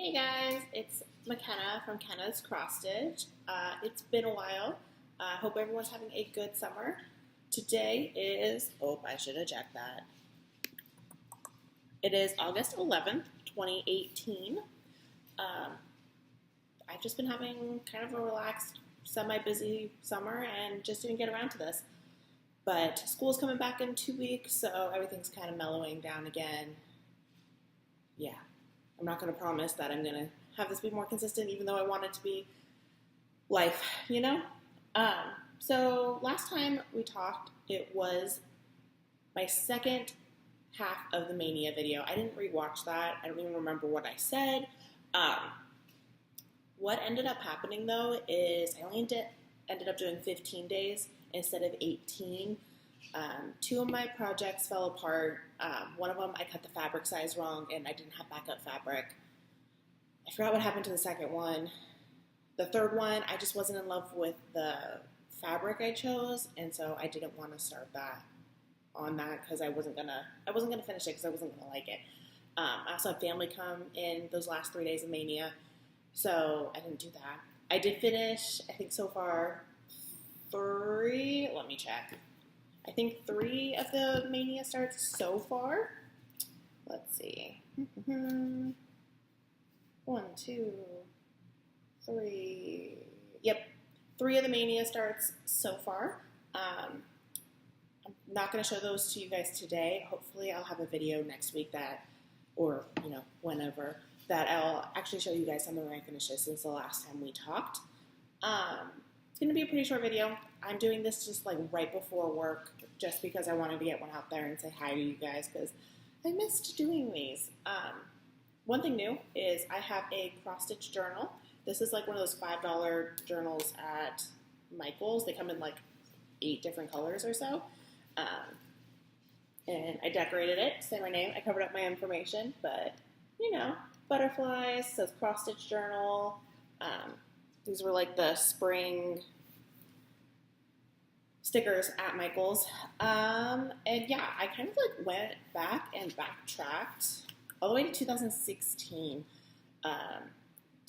Hey guys, it's McKenna from Kenna's Cross Stitch. It's been a while. Hope everyone's having a good summer. Today is, I should have checked that. It is August 11th, 2018. I've just been having kind of a relaxed, semi-busy summer and just didn't get around to this. But school's coming back in 2 weeks, so everything's kind of mellowing down again. Yeah. I'm not going to promise that I'm going to have this be more consistent, even though I want it to be life, you know? So last time we talked, it was my second half of the Mania video. I didn't rewatch that. I don't even remember what I said. What ended up happening, though, is I only ended up doing 15 days instead of 18. Two of my projects fell apart. One of them, I cut the fabric size wrong and I didn't have backup fabric. I forgot what happened to the second one. The third one, I just wasn't in love with the fabric I chose, and so I didn't want to start that on that because I wasn't gonna finish it because I wasn't gonna like it. I also had family come in those last 3 days of Mania, so I didn't do that. I did finish, I think so far, 3. Let me check. I think 3 of the Mania starts so far. Let's see. 1, 2, 3. Yep, 3 of the Mania starts so far. I'm not going to show those to you guys today. Hopefully I'll have a video next week whenever, that I'll actually show you guys some of my finishes since the last time we talked. It's going to be a pretty short video. I'm doing this just like right before work just because I wanted to get one out there and say hi to you guys because I missed doing these. One thing new is I have a cross-stitch journal. This is like one of those $5 journals at Michael's. They come in like 8 different colors or so. And I decorated it, say my name. I covered up my information, but butterflies, says cross-stitch journal. These were like the spring stickers at Michael's. And yeah, I kind of like went back and backtracked all the way to 2016 to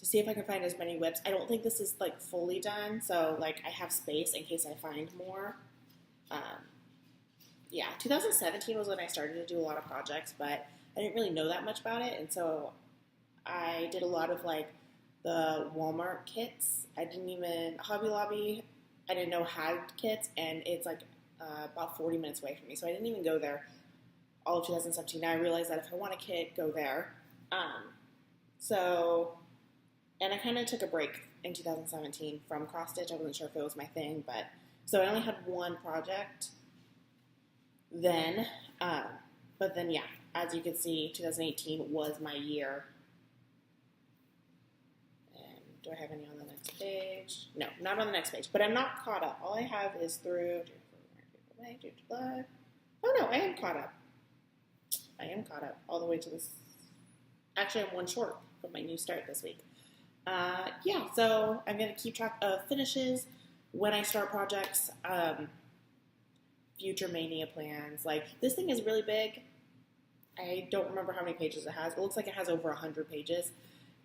see if I can find as many whips. I don't think this is like fully done, so like I have space in case I find more. Yeah, 2017 was when I started to do a lot of projects, but I didn't really know that much about it, and so I did a lot of like the Walmart kits. Hobby Lobby, I didn't know had kits, and it's like about 40 minutes away from me, so I didn't even go there all of 2017. Now I realized that if I want a kit, go there. And I kind of took a break in 2017 from cross stitch. I wasn't sure if it was my thing, so I only had one project then. But then, yeah, as you can see, 2018 was my year. Do I have any on the next page? No, not on the next page, but I'm not caught up. All I have is through July. Oh no, I am caught up. All the way to this. Actually, I'm one short from my new start this week. Yeah, so I'm going to keep track of finishes, when I start projects, future Mania plans. Like, this thing is really big. I don't remember how many pages it has. It looks like it has over 100 pages.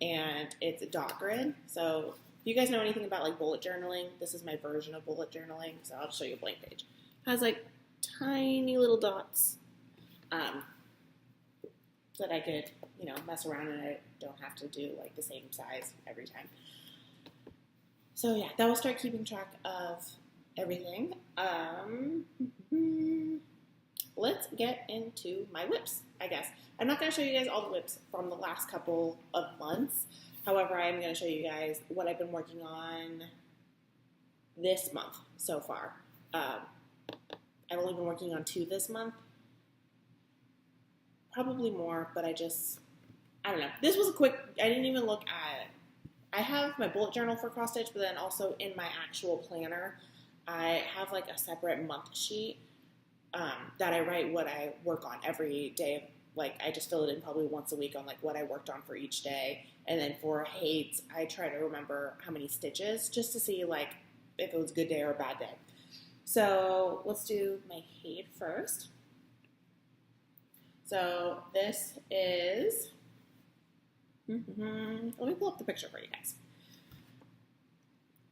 And it's a dot grid. So if you guys know anything about like bullet journaling, this is my version of bullet journaling. So I'll show you a blank page. It has like tiny little dots that I could, mess around, and I don't have to do like the same size every time. So yeah, that will start keeping track of everything. Let's get into my whips, I guess. I'm not going to show you guys all the whips from the last couple of months. However, I am going to show you guys what I've been working on this month so far. I've only been working on 2 this month. Probably more, but I don't know. This was a quick, I didn't even look at it. I have my bullet journal for cross stitch, but then also in my actual planner, I have like a separate month sheet that I write what I work on every day. Like, I just fill it in probably once a week on like what I worked on for each day. And then for Hates, I try to remember how many stitches just to see like if it was a good day or a bad day. So let's do my Hate first. So this is Let me pull up the picture for you guys.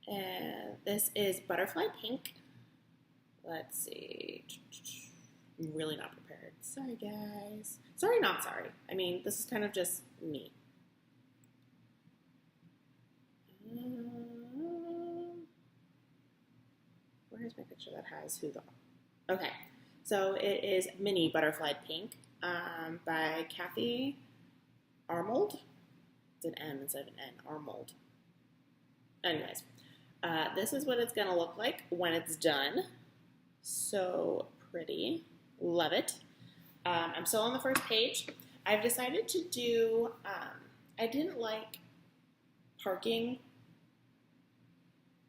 And this is Butterfly Pink. Let's see. I'm really not prepared. Sorry, guys. Sorry, not sorry. I mean, this is kind of just me. Where's my picture that has who's on? Okay, so it is Mini Butterfly Pink by Kathy Armold. It's an M instead of an N. Armold. Anyways, this is what it's going to look like when it's done. So pretty. Love it. I'm still on the first page. I've decided to do, I didn't like parking.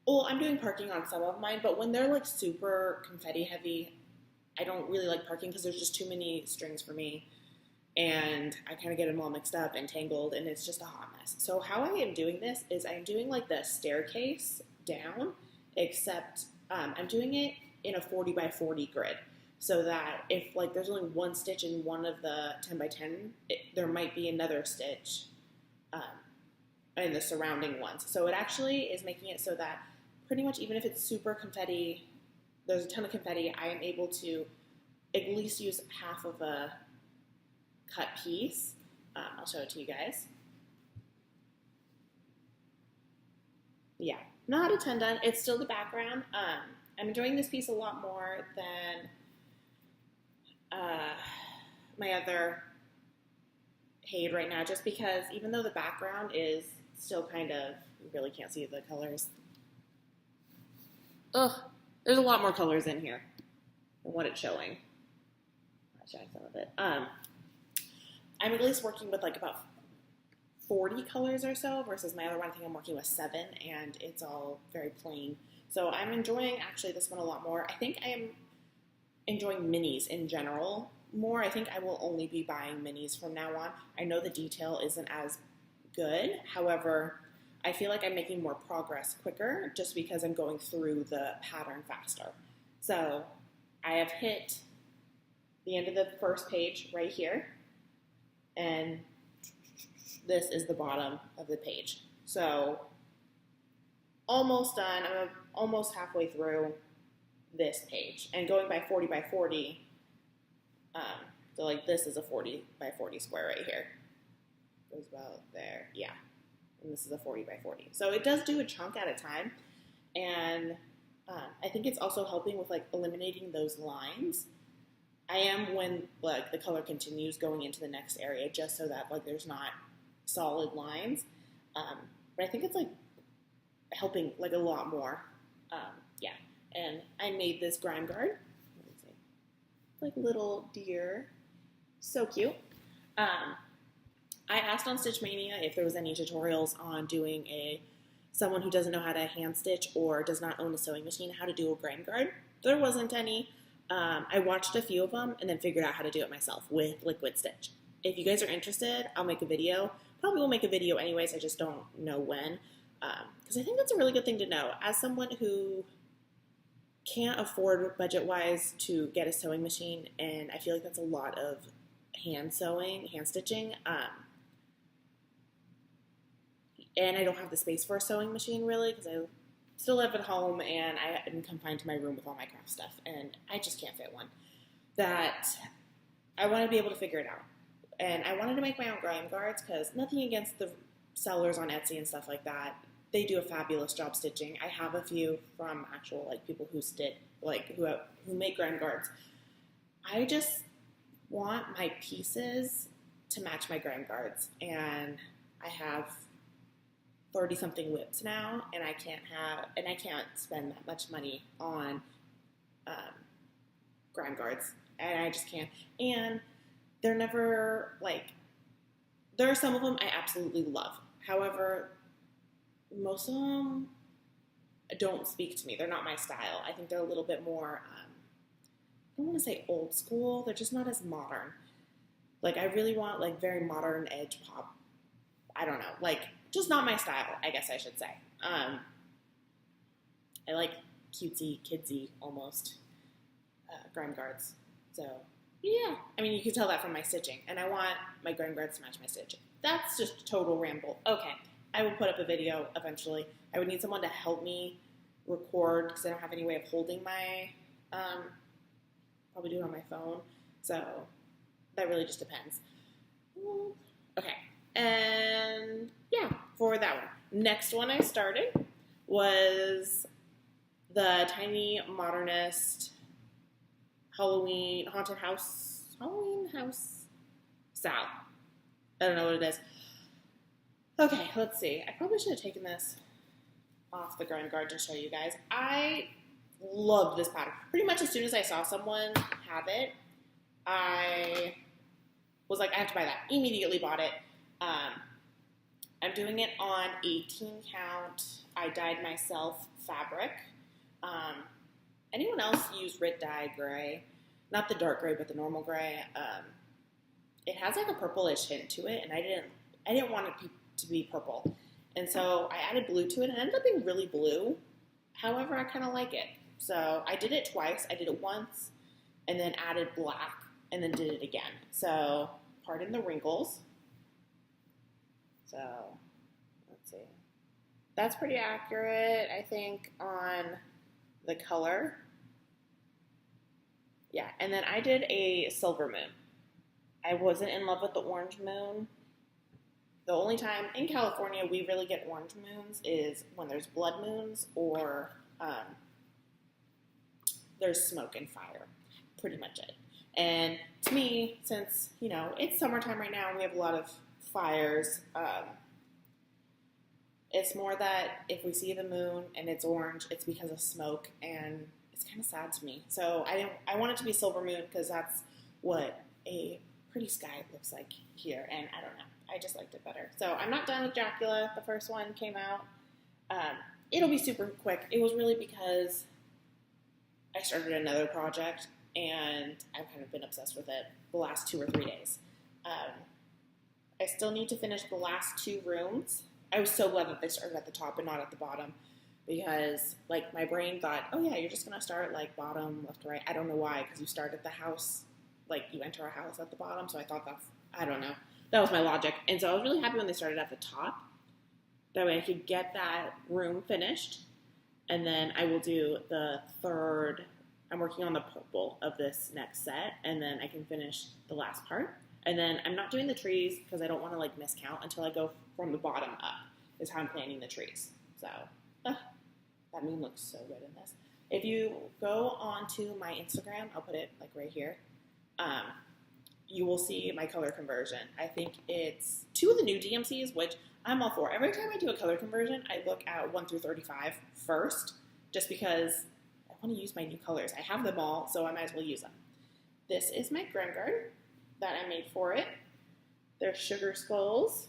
Well, I'm doing parking on some of mine, but when they're like super confetti heavy, I don't really like parking because there's just too many strings for me. And I kind of get them all mixed up and tangled, and it's just a hot mess. So how I am doing this is I'm doing like the staircase down, except I'm doing it in a 40 by 40 grid. So that if like there's only one stitch in one of the 10 by 10, there might be another stitch in the surrounding ones. So it actually is making it so that pretty much even if it's super confetti, there's a ton of confetti, I am able to at least use half of a cut piece. I'll show it to you guys. Yeah, not a ton done. It's still the background. I'm enjoying this piece a lot more than my other Haid right now, just because even though the background is still kind of, you really can't see the colors. Ugh, there's a lot more colors in here than what it's showing. I'll show you some of it. I'm at least working with like about 40 colors or so versus my other one, I think I'm working with 7, and it's all very plain. So I'm enjoying actually this one a lot more. I think I am enjoying minis in general more. I think I will only be buying minis from now on. I know the detail isn't as good. However, I feel like I'm making more progress quicker just because I'm going through the pattern faster. So I have hit the end of the first page right here, and this is the bottom of the page. So almost done. I'm almost halfway through this page, and going by 40 by 40, so like this is a 40 by 40 square right here. Goes about there, yeah. And this is a 40 by 40. So it does do a chunk at a time, and I think it's also helping with like eliminating those lines. I am, when like the color continues, going into the next area just so that like there's not solid lines. But I think it's like helping like a lot more. Yeah. And I made this grime guard. Let me see. Like little deer. So cute. I asked on Stitch Mania if there was any tutorials on doing someone who doesn't know how to hand stitch or does not own a sewing machine, how to do a grime guard. There wasn't any. I watched a few of them and then figured out how to do it myself with liquid stitch. If you guys are interested, I'll make a video. Probably will make a video anyways, I just don't know when. Because I think that's a really good thing to know. As someone who can't afford budget-wise to get a sewing machine, and I feel like that's a lot of hand sewing, hand stitching, and I don't have the space for a sewing machine really because I still live at home and I am confined to my room with all my craft stuff, and I just can't fit one. That I want to be able to figure it out. And I wanted to make my own grime guards because nothing against the sellers on Etsy and stuff like that. They do a fabulous job stitching. I have a few from actual like people who stitch, like who make grime guards. I just want my pieces to match my grime guards, and I have 30-something whips now, and I can't spend that much money on grime guards, and I just can't. And they're never like, there are some of them I absolutely love. However, most of them don't speak to me. They're not my style. I think they're a little bit more, I don't want to say old school. They're just not as modern. Like, I really want like very modern edge pop. I don't know, like just not my style, I guess I should say. I like cutesy, kidsy almost grime guards. So yeah, I mean, you can tell that from my stitching, and I want my grime guards to match my stitching. that's just total ramble. Okay, I will put up a video eventually. I would need someone to help me record because I don't have any way of holding my, probably do it on my phone. So that really just depends. Okay, and yeah, for that one. Next one I started was the Tiny Modernist Halloween house Sal. I don't know what it is. Okay, let's see. I probably should have taken this off the ground guard to show you guys. I love this pattern. Pretty much as soon as I saw someone have it, I was like, I have to buy that. Immediately bought it. I'm doing it on 18 count. I dyed myself fabric. Anyone else use Rit Dye gray? Not the dark gray, but the normal gray. It has like a purplish hint to it, and I didn't want it to be purple. And so I added blue to it, and it ended up being really blue. However, I kind of like it. So I did it twice. I did it once, and then added black, and then did it again. So pardon the wrinkles. So let's see. That's pretty accurate, I think, on the color. Yeah, and then I did a silver moon. I wasn't in love with the orange moon. The only time in California we really get orange moons is when there's blood moons or there's smoke and fire. Pretty much it. And to me, since, you know, it's summertime right now and we have a lot of fires, it's more that if we see the moon and it's orange, it's because of smoke, and it's kind of sad to me. So I want it to be silver moon because that's what a pretty sky looks like here, and I don't know. I just liked it better. So I'm not done with Dracula. The first one came out. It'll be super quick. It was really because I started another project, and I've kind of been obsessed with it the last 2 or 3 days. I still need to finish the last 2 rooms. I was so glad that they started at the top and not at the bottom because, like, my brain thought, oh, yeah, you're just going to start, like, bottom, left, right. I don't know why, because you start at the house, like, you enter a house at the bottom, so I thought that's, I don't know. That was my logic. And so I was really happy when they started at the top. That way I could get that room finished, and then I will do the third. I'm working on the purple of this next set, and then I can finish the last part. And then I'm not doing the trees because I don't want to, like, miscount until I go from the bottom up is how I'm planning the trees. So, that moon looks so good in this. If you go onto my Instagram, I'll put it, like, right here, you will see my color conversion. I think it's 2 of the new DMCs, which I'm all for. Every time I do a color conversion, I look at 1 through 35 first, just because I want to use my new colors. I have them all, so I might as well use them. This is my Grand Guard that I made for it. They're sugar skulls.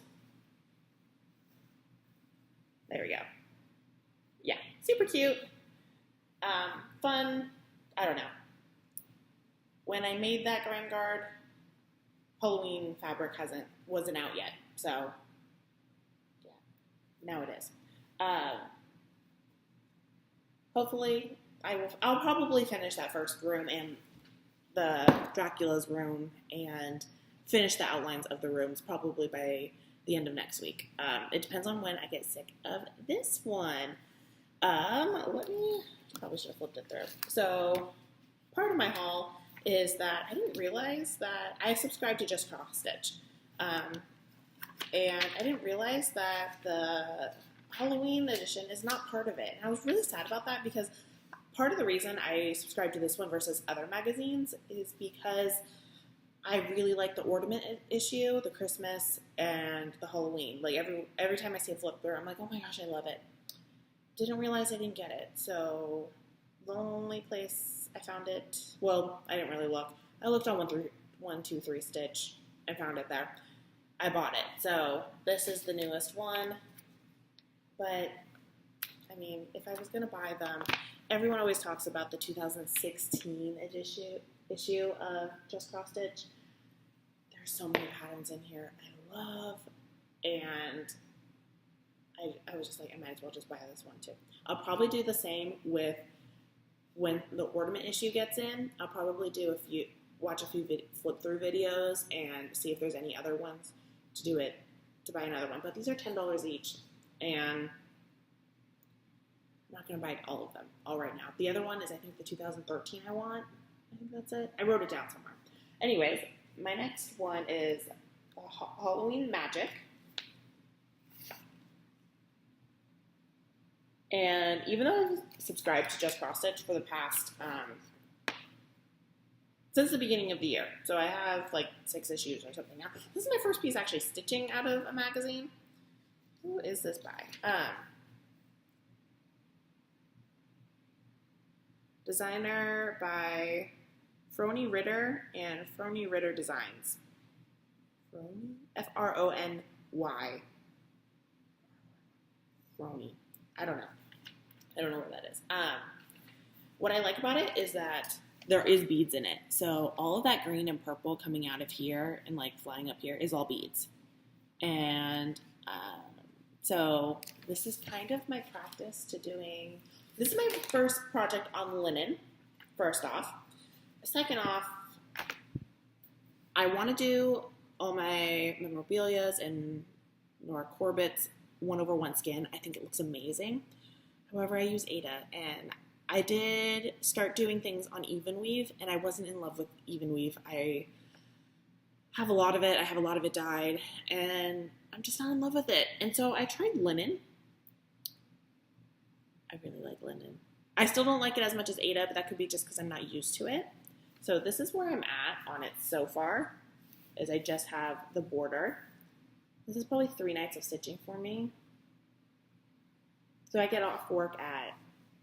There we go. Yeah, super cute. Fun. I don't know. When I made that Grand Guard, Halloween fabric wasn't out yet. So, yeah, now it is. Hopefully, I'll probably finish that first room and the Dracula's room and finish the outlines of the rooms probably by the end of next week. It depends on when I get sick of this one. Probably should have flipped it through. So part of my haul is that I didn't realize that I subscribed to Just Cross Stitch. And I didn't realize that the Halloween edition is not part of it. And I was really sad about that because part of the reason I subscribed to this one versus other magazines is because I really like the ornament issue, the Christmas, and the Halloween. Like every time I see a flip through, I'm like, oh my gosh, I love it. Didn't realize I didn't get it. So the only place I found it, well, I didn't really look. I looked on 123 Stitch and found it there. I bought it. So this is the newest one. But, I mean, if I was going to buy them, everyone always talks about the 2016 issue of Just Cross Stitch. There's so many patterns in here I love, and I was just like, I might as well just buy this one too. I'll probably do the same with when the ornament issue gets in. I'll probably watch a few flip through videos and see if there's any other ones to do it to buy another one. But these are $10 each, and I'm not going to buy all of them all right now. The other one is, I think, the 2013 I want. I think that's it. I wrote it down somewhere. Anyways, my next one is Halloween Magic. And even though I've subscribed to Just Cross Stitch for the past, since the beginning of the year, so I have like 6 issues or something now. This is my first piece actually stitching out of a magazine. Who is this by? Designer by Frony Ritter and Frony Ritter Designs. Frony? F-R-O-N-Y. Frony. I don't know. I don't know what that is. What I like about it is that there is beads in it. So all of that green and purple coming out of here and like flying up here is all beads. And so this is kind of my practice to doing. This is my first project on linen, first off. Second off, I want to do all my memorabilias and Nora Corbett's 1/1 skin. I think it looks amazing. However, I use Ada, and I did start doing things on even weave, and I wasn't in love with even weave. I have a lot of it. I have a lot of it dyed, and I'm just not in love with it. And so I tried linen. I really like linen. I still don't like it as much as Ada, but that could be just because I'm not used to it. So this is where I'm at on it so far, is I just have the border. This is probably 3 nights of stitching for me. So I get off work at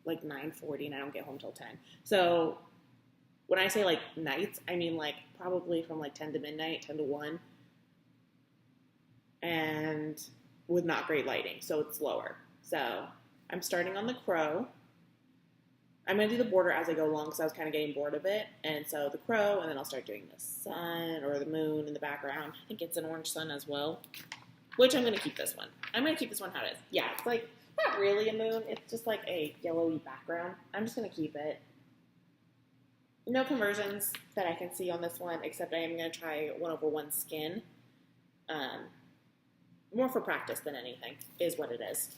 like 9:40 and I don't get home till 10. So when I say like nights, I mean like probably from like 10 to midnight, 10 to 1. And with not great lighting, so it's slower. So I'm starting on the crow. I'm going to do the border as I go along because I was kind of getting bored of it. And so the crow, and then I'll start doing the sun or the moon in the background. I think it's an orange sun as well, which I'm going to keep this one. I'm going to keep this one how it is. Yeah, it's like not really a moon. It's just like a yellowy background. I'm just going to keep it. No conversions that I can see on this one, except I am going to try 1/1 skin. More for practice than anything is what it is.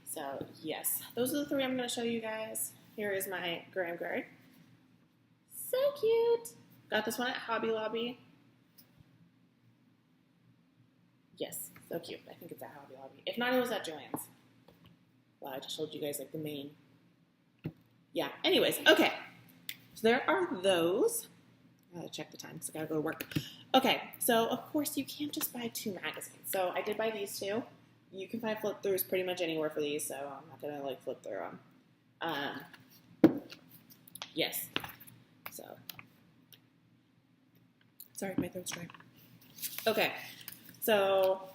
So, yes, those are the 3 I'm going to show you guys. Here is my Graham Gray. So cute. Got this one at Hobby Lobby. Yes, so cute. I think it's at Hobby Lobby. If not, it was at Joann's. Wow, I just showed you guys like the main. Yeah, anyways, okay. So there are those. I gotta check the time because I gotta go to work. Okay, so of course you can't just buy 2 magazines. So I did buy these 2. You can find flip throughs pretty much anywhere for these, so I'm not gonna like flip through them. Yes. So, sorry, my throat's dry. Okay, so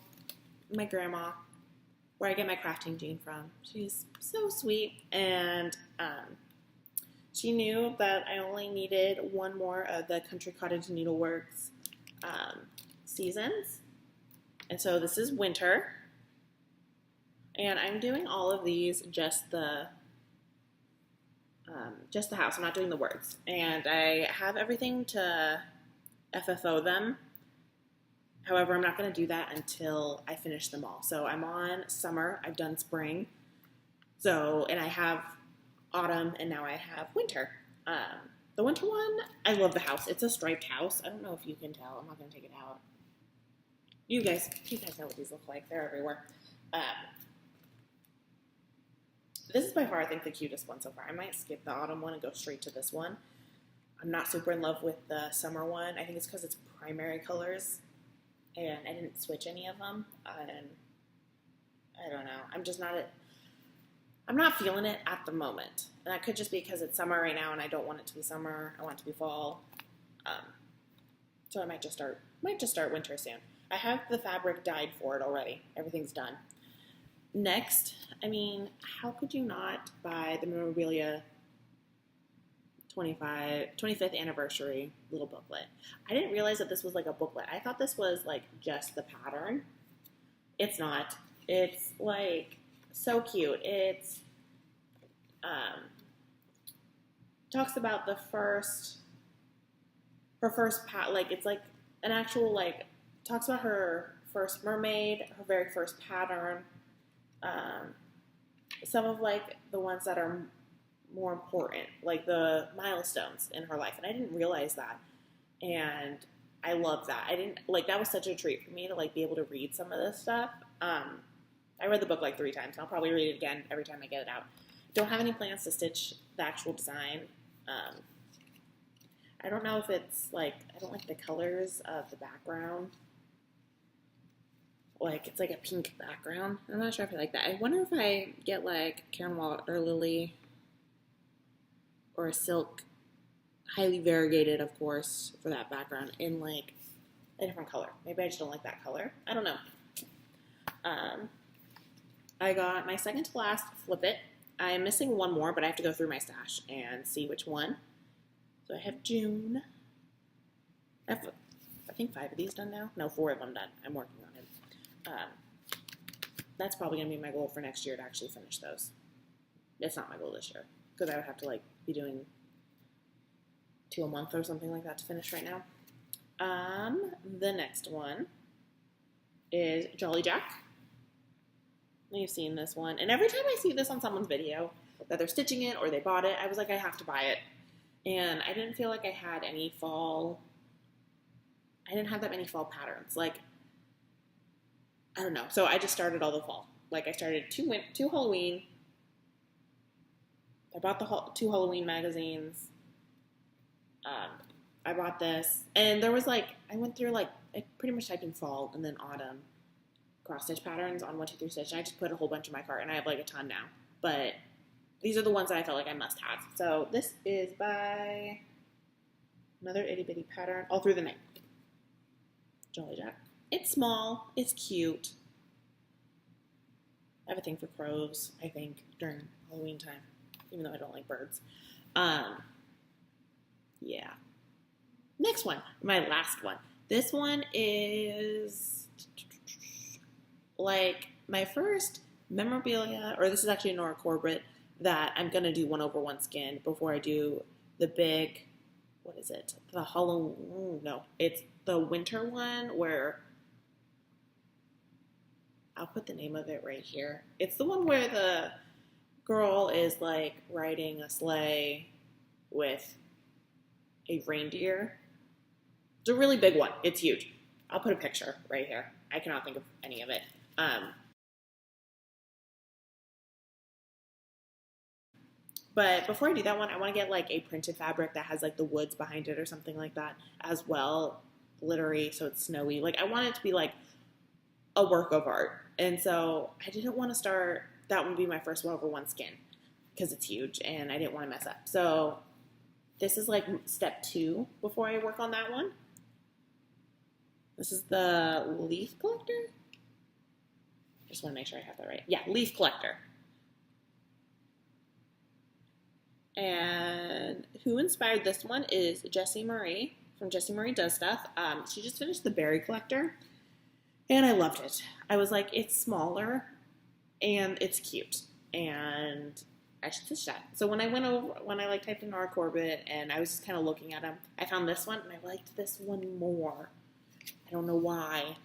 my grandma, where I get my crafting gene from, she's so sweet, and she knew that I only needed 1 more of the Country Cottage Needleworks seasons, and so this is winter. And I'm doing all of these just the house. I'm not doing the words. And I have everything to FFO them. However, I'm not going to do that until I finish them all. So I'm on summer. I've done spring. So, and I have autumn, and now I have winter. The winter one, I love the house. It's a striped house. I don't know if you can tell. I'm not going to take it out. You guys know what these look like. They're everywhere. This is by far, I think, the cutest one so far. I might skip the autumn one and go straight to this one. I'm not super in love with the summer one. I think it's because it's primary colors, and I didn't switch any of them. And I don't know. I'm not feeling it at the moment. And that could just be because it's summer right now, and I don't want it to be summer. I want it to be fall. So I might just start winter soon. I have the fabric dyed for it already. Everything's done. Next, I mean, how could you not buy the memorabilia 25th anniversary little booklet? I didn't realize that this was like a booklet. I thought this was like just the pattern. It's not. It's like so cute. It's talks about her first like it's like an actual like talks about her first mermaid, her very first pattern, some of like the ones that are more important, like the milestones in her life. And I didn't realize that. And I love that. I didn't like that was such a treat for me to like be able to read some of this stuff. I read the book like 3 times, and I'll probably read it again every time I get it out. Don't have any plans to stitch the actual design. I don't know if it's like, I don't like the colors of the background. Like, it's like a pink background. I'm not sure if I like that. I wonder if I get like Karen Water Lily or a silk, highly variegated, of course, for that background in like a different color. Maybe I just don't like that color. I don't know. I got my second to last Flip It. I am missing one more, but I have to go through my stash and see which one. So I have June. I think 5 of these done now. No, 4 of them done. I'm working on it. That's probably going to be my goal for next year to actually finish those. It's not my goal this year because I would have to like be doing 2 a month or something like that to finish right now. The next one is Jolly Jack. You've seen this one. And every time I see this on someone's video, that they're stitching it or they bought it, I was like, I have to buy it. And I didn't feel like I had any fall. I didn't have that many fall patterns. Like, I don't know. So I just started all the fall. Like, I started 2 Halloween. I bought the 2 Halloween magazines. I bought this. And there was like, I went through like, I pretty much typed in fall and then autumn cross stitch patterns on 1, 2, 3 stitch. And I just put a whole bunch in my cart, and I have like a ton now. But these are the ones that I felt like I must have. So this is by another itty bitty pattern, All Through the Night. Jolly Jack. It's small. It's cute. I have a thing for crows, I think, during Halloween time, even though I don't like birds. Yeah. Next one, my last one. This one is like my first memorabilia, or this is actually Nora Corbett, that I'm going to do 1/1 skin before I do the big, what is it? The Halloween, no, it's the winter one where, I'll put the name of it right here. It's the one where the girl is like riding a sleigh with a reindeer. It's a really big one. It's huge. I'll put a picture right here. I cannot think of any of it. But before I do that one, I want to get like a printed fabric that has like the woods behind it or something like that as well, glittery, so it's snowy. Like, I want it to be like a work of art. And so I didn't want to start, that would be my first 1/1 skin because it's huge and I didn't want to mess up. So this is like step 2 before I work on that one. This is the Leaf Collector. Just want to make sure I have that right. Yeah, Leaf Collector. And who inspired this one is Jessie Marie from Jessie Marie Does Stuff. She just finished the Berry Collector, and I loved it. I was like, it's smaller, and it's cute, and I should stitch that. So when I like typed in Nora Corbett, and I was just kind of looking at them, I found this one, and I liked this one more. I don't know why.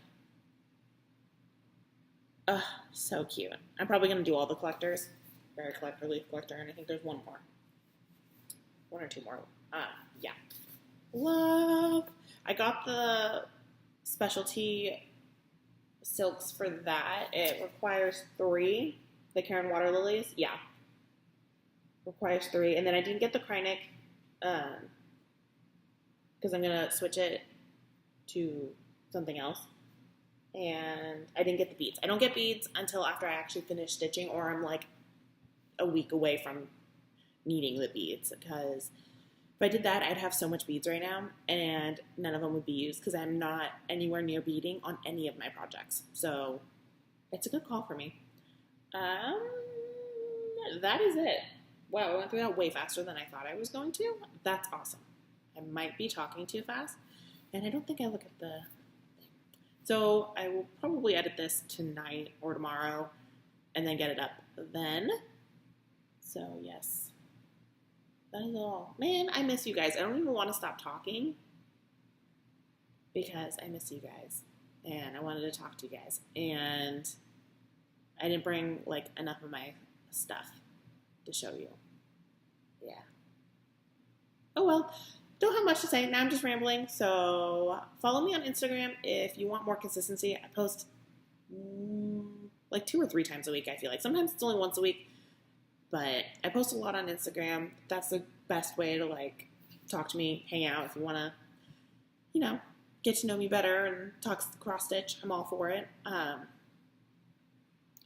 So cute. I'm probably going to do all the collectors. Berry Collector, Leaf Collector, and I think there's one more. 1 or 2 more. Yeah. Love. I got the specialty silks for that. It requires 3. The Karen Water Lilies. Yeah. Requires 3. And then I didn't get the Kreinik because I'm going to switch it to something else. And I didn't get the beads. I don't get beads until after I actually finish stitching, or I'm like a week away from needing the beads, because if I did that, I'd have so much beads right now, and none of them would be used because I'm not anywhere near beading on any of my projects. So it's a good call for me. That is it. Wow, I went through that way faster than I thought I was going to. That's awesome. I might be talking too fast, and I don't think I look at the thing. So I will probably edit this tonight or tomorrow and then get it up then. So yes. That is all. Man, I miss you guys. I don't even want to stop talking because I miss you guys. and I wanted to talk to you guys. And I didn't bring like enough of my stuff to show you. Yeah. Oh well, don't have much to say. Now I'm just rambling. So follow me on Instagram if you want more consistency. I post like 2 or 3 times a week, I feel like. Sometimes it's only once a week, but I post a lot on Instagram. That's the best way to like talk to me, hang out. If you want to, get to know me better and talk cross stitch, I'm all for it.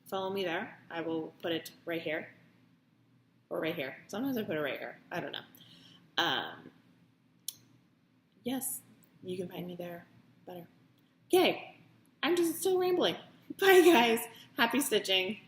Follow me there. I will put it right here or right here. Sometimes I put it right here. I don't know. Yes, you can find me there better. Okay, I'm just still rambling. Bye, guys. Happy stitching.